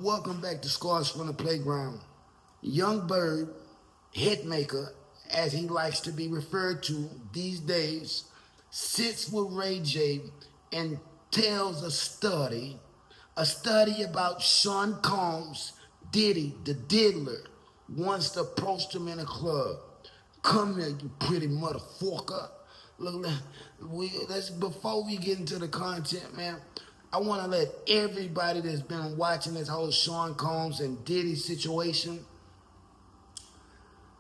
Welcome back to Scars from the Playground. Young Berg, Hitmaka, as he likes to be referred to these days, sits with Ray J and tells a study about Sean Combs, Diddy, the diddler, wants to approach him in a club. Come here, you pretty motherfucker. Look, before we get into the content, man, I want to let everybody that's been watching this whole Sean Combs and Diddy situation,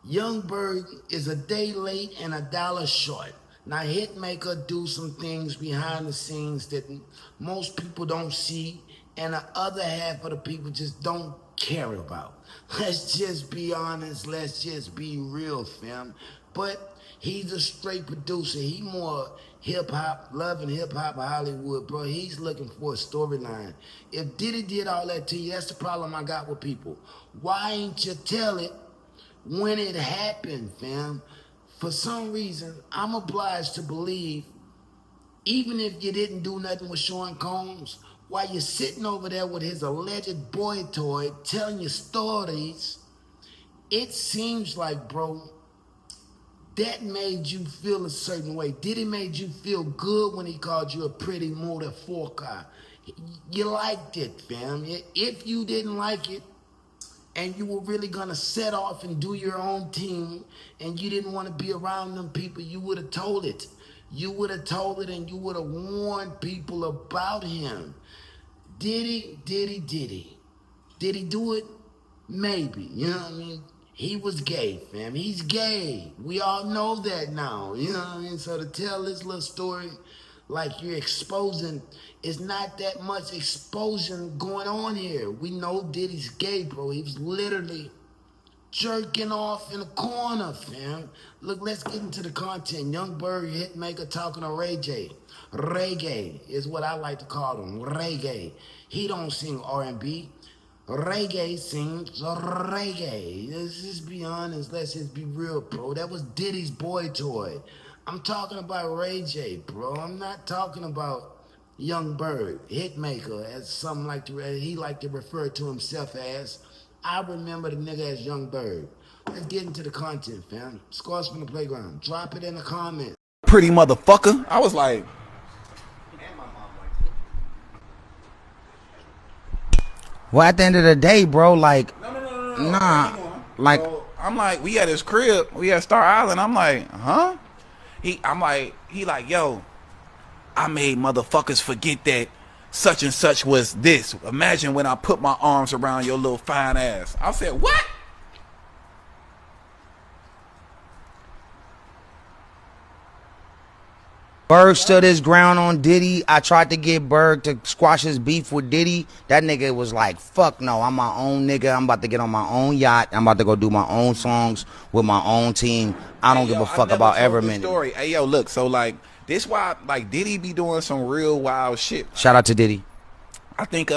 Young Berg is a day late and a dollar short. Now, Hitmaka do some things behind the scenes that most people don't see, and the other half of the people just don't care about. Let's just be honest. Let's just be real, fam. But he's a straight producer. He more hip-hop, loving hip-hop Hollywood, bro. He's looking for a storyline. If Diddy did all that to you, that's the problem I got with people. Why ain't you tell it when it happened, fam? For some reason, I'm obliged to believe, even if you didn't do nothing with Sean Combs, while you're sitting over there with his alleged boy toy telling you stories, it seems like, bro, that made you feel a certain way. Diddy made you feel good when he called you a pretty motherfucker. You liked it, fam. If you didn't like it, and you were really gonna set off and do your own thing, and you didn't want to be around them people, you would have told it. You would have told it, and you would have warned people about him. Did he do it? Maybe. You know what I mean? He was gay, fam. He's gay. We all know that now. You know what I mean? So to tell this little story like you're exposing, it's not that much exposure going on here. We know Diddy's gay, bro. He was literally jerking off in the corner, fam. Look, let's get into the content. Young Berg, Hitmaka, talking to Ray J. Reggae is what I like to call him. Reggae. He don't sing R&B. Reggae sings reggae. Let's just be honest. Let's just be real, bro. That was Diddy's boy toy. I'm talking about Ray J, bro. I'm not talking about Young Berg, Hitmaka, as some he like to refer to himself as. I remember the nigga as Young Berg. Let's get into the content, fam. Scores from the Playground. Drop it in the comments. Pretty motherfucker. I was like, well, at the end of the day, bro, like, no. nah, like, so I'm like, we at his crib, we at Star Island. I'm like, huh? He like, yo, I made motherfuckers forget that such and such was this. Imagine when I put my arms around your little fine ass. I said, what? Berg stood his ground on Diddy. I tried to get Berg to squash his beef with Diddy. That nigga was like, fuck no, I'm my own nigga. I'm about to get on my own yacht. I'm about to go do my own songs with my own team. I don't give a fuck about Everman. Story. Hey, yo, look, so like, this why, like, Diddy be doing some real wild shit. Shout out to Diddy. I think,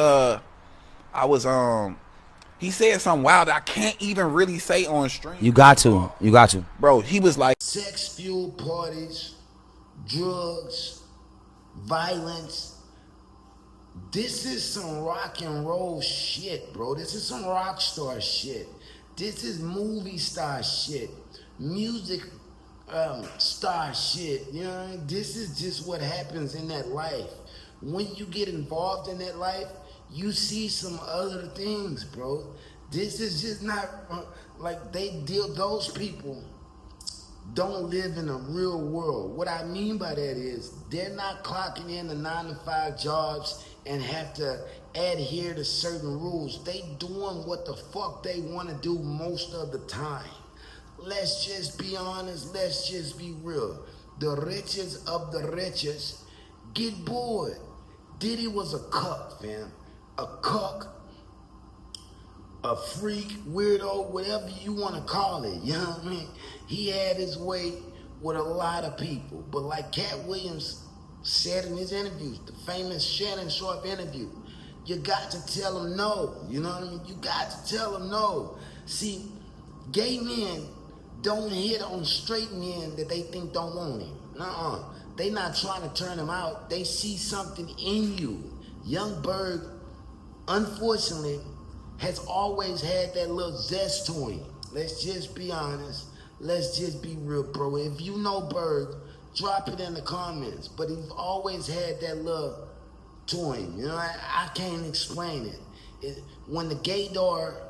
he said something wild that I can't even really say on stream. You got to. Bro, he was like, sex-fueled parties, drugs, violence. This is some rock and roll shit, bro. This is some rock star shit. This is movie star shit. Music star shit. You know what I mean? This is just what happens in that life. When you get involved in that life, you see some other things, bro. This is just not like those people don't live in a real world. What I mean by that is they're not clocking in the 9-to-5 jobs and have to adhere to certain rules. They doing what the fuck they want to do most of the time. Let's just be honest. Let's just be real. The richest of the richest get bored. Diddy was a cuck, fam. A cuck, a freak, weirdo, whatever you want to call it, you know what I mean? He had his way with a lot of people. But like Cat Williams said in his interviews, the famous Shannon Sharpe interview, you got to tell him no, you know what I mean? You got to tell him no. See, gay men don't hit on straight men that they think don't want him. Nuh-uh. They not trying to turn him out. They see something in you. Young Berg, unfortunately, has always had that little zest to him. Let's just be honest. Let's just be real, bro. If you know Berg, drop it in the comments. But he's always had that little to him. You know, I can't explain it. When the gaydar,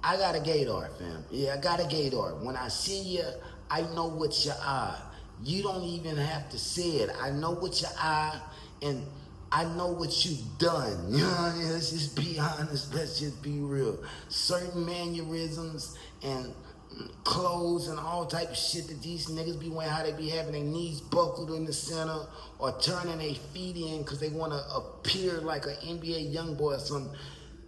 I got a gaydar, fam. Yeah, I got a gaydar. When I see you, I know what's your eye. You don't even have to say it. I know what's your eye, and I know what you've done. You know what I mean? Let's just be honest. Let's just be real. Certain mannerisms and clothes and all type of shit that these niggas be wearing, how they be having their knees buckled in the center or turning their feet in because they want to appear like an NBA young boy or some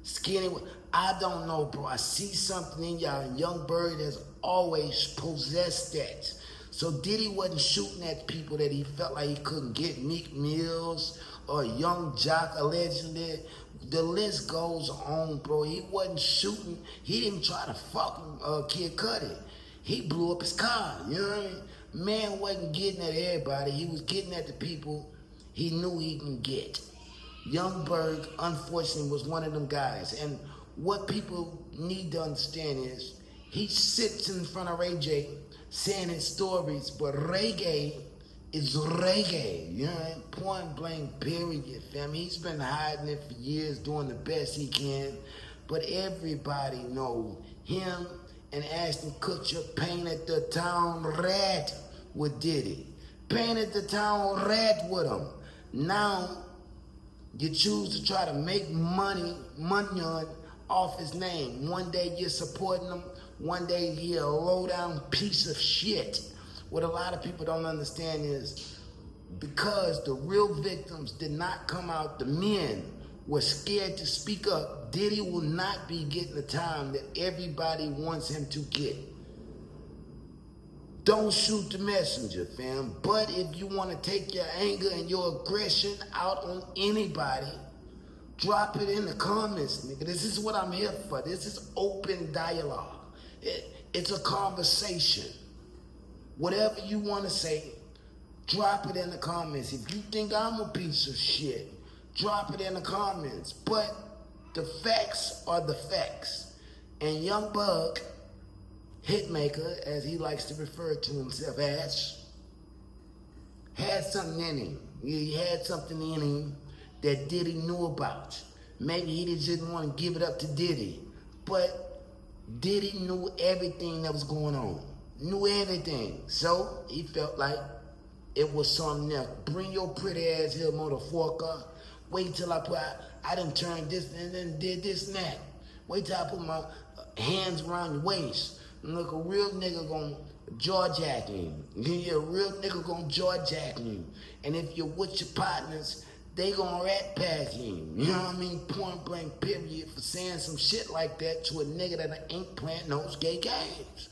skinny. I don't know, bro. I see something in y'all, and Young Berg has always possessed that. So Diddy wasn't shooting at people that he felt like he couldn't get. Meek Mills or Young Jock, allegedly. The list goes on, bro. He wasn't shooting. He didn't try to fuck Kid Cudi. He blew up his car. You know what I mean? Man wasn't getting at everybody. He was getting at the people he knew he can get. Young Berg, unfortunately, was one of them guys. And what people need to understand is he sits in front of Ray J saying his stories, but reggae is reggae, you know, point blank, period, fam. He's been hiding it for years, doing the best he can, but everybody know him and Ashton Kutcher painted the town red with Diddy, painted the town red with him. Now, you choose to try to make money off his name. One day you're supporting him, one day you're a low-down piece of shit. What a lot of people don't understand is because the real victims did not come out, the men were scared to speak up, Diddy will not be getting the time that everybody wants him to get. Don't shoot the messenger, fam. But if you want to take your anger and your aggression out on anybody, drop it in the comments, nigga. This is what I'm here for. This is open dialogue. It's a conversation. Whatever you want to say, drop it in the comments. If you think I'm a piece of shit, drop it in the comments. But the facts are the facts. And Young Berg, Hitmaka, as he likes to refer to himself as, had something in him. He had something in him that Diddy knew about. Maybe he just didn't want to give it up to Diddy. But Diddy knew everything that was going on. Knew everything. So he felt like it was something else. Bring your pretty ass here, motherfucker. Wait till I done turned this and then did this and that. Wait till I put my hands around your waist. Look, a real nigga gonna jaw jack you. Yeah, a real nigga gonna jaw jack you. And if you're with your partners, they gonna rat pack you. You know what I mean? Point blank period for saying some shit like that to a nigga that ain't playing those gay games.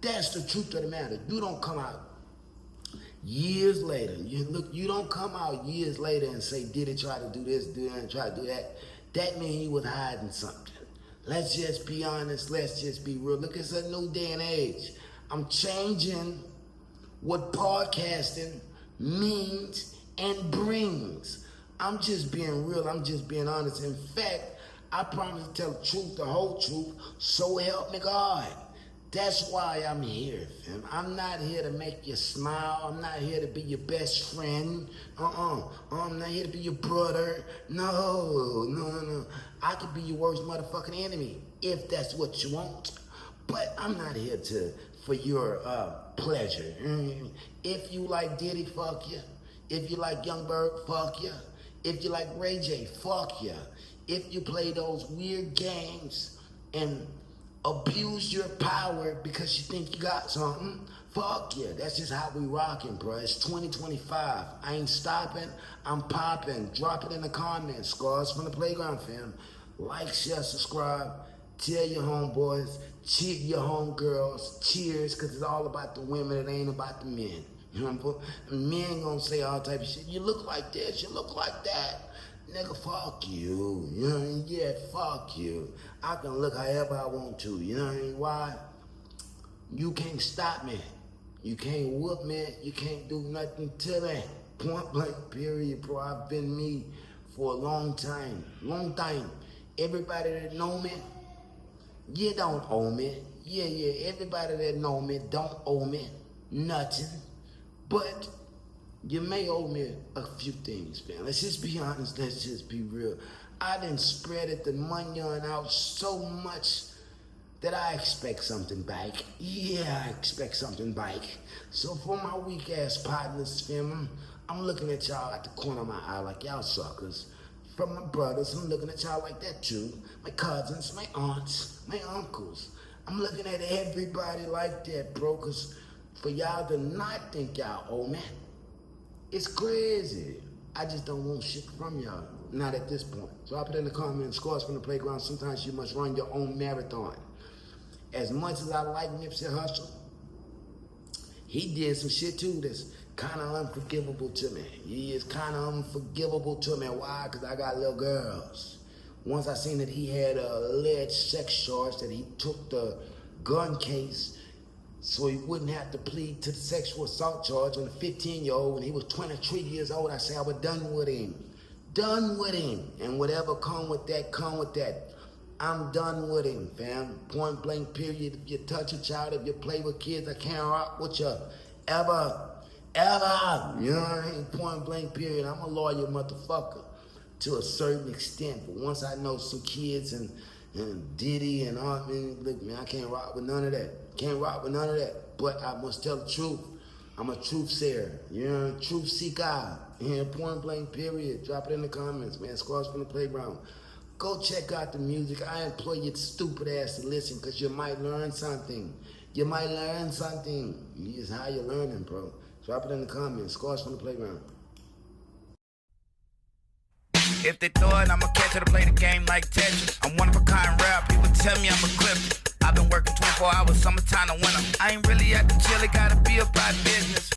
That's the truth of the matter. You don't come out years later. You don't come out years later and say, Diddy try to do this, do that, and try to do that. That means he was hiding something. Let's just be honest. Let's just be real. Look, it's a new day and age. I'm changing what podcasting means and brings. I'm just being real. I'm just being honest. In fact, I promise to tell the truth, the whole truth, so help me God. That's why I'm here, fam. I'm not here to make you smile. I'm not here to be your best friend. I'm not here to be your brother. No. I could be your worst motherfucking enemy if that's what you want. But I'm not here for your pleasure. If you like Diddy, fuck you. If you like Young Berg, fuck you. If you like Ray J, fuck you. If you play those weird games and abuse your power because you think you got something, fuck yeah. That's just how we rocking, bro. It's 2025. I ain't stopping. I'm popping. Drop it in the comments. Scars from the playground, fam. Like, share, subscribe. Tell your homeboys. Cheer your homegirls. Cheers, because it's all about the women. It ain't about the men. You know what I'm saying? Men gonna say all type of shit. You look like this. You look like that. Nigga, fuck you. You know what I mean? Yeah, fuck you. I can look however I want to. You know what I mean? Why? You can't stop me. You can't whoop me. You can't do nothing to me. Point blank, period, bro. I've been me for a long time. Long time. Everybody that know me, you don't owe me. Yeah, everybody that know me don't owe me nothing. But you may owe me a few things, man. Let's just be honest, let's just be real. I done spread it the money on out so much that I expect something back. Yeah, I expect something back. So for my weak ass partners, fam, I'm looking at y'all at the corner of my eye like y'all suckers. From my brothers, I'm looking at y'all like that too. My cousins, my aunts, my uncles. I'm looking at everybody like that, bro, cause for y'all to not think y'all owe me, it's crazy. I just don't want shit from y'all. Not at this point. Drop it in the comments. Scores from the playground. Sometimes you must run your own marathon. As much as I like Nipsey Hussle, he did some shit too that's kind of unforgivable to me. He is kind of unforgivable to me. Why? Because I got little girls. Once I seen that he had a alleged sex charge, that he took the gun case so he wouldn't have to plead to the sexual assault charge on a 15-year-old when he was 23 years old. I said I was done with him. Done with him. And whatever come with that, come with that. I'm done with him, fam. Point blank period. If you touch a child, if you play with kids, I can't rock with you. Ever. You know what I mean? Point blank period. I'm a lawyer motherfucker to a certain extent. But once I know some kids and Diddy and all, man, look, man, I can't rock with none of that. Can't rock with none of that. But I must tell the truth. I'm a truth sayer. You know, truth seeker. Yeah, point blank period. Drop it in the comments, man. Scores from the playground. Go check out the music. I implore your stupid ass to listen because you might learn something. You might learn something. It's how you're learning, bro. Drop it in the comments. Scores from the playground. If they throw it, I'ma catch it to play the game like Tetris. I'm one of a kind rap. People tell me I'm a clip. I've been working 24 hours, summertime to winter. I ain't really at the chill, it gotta be about business.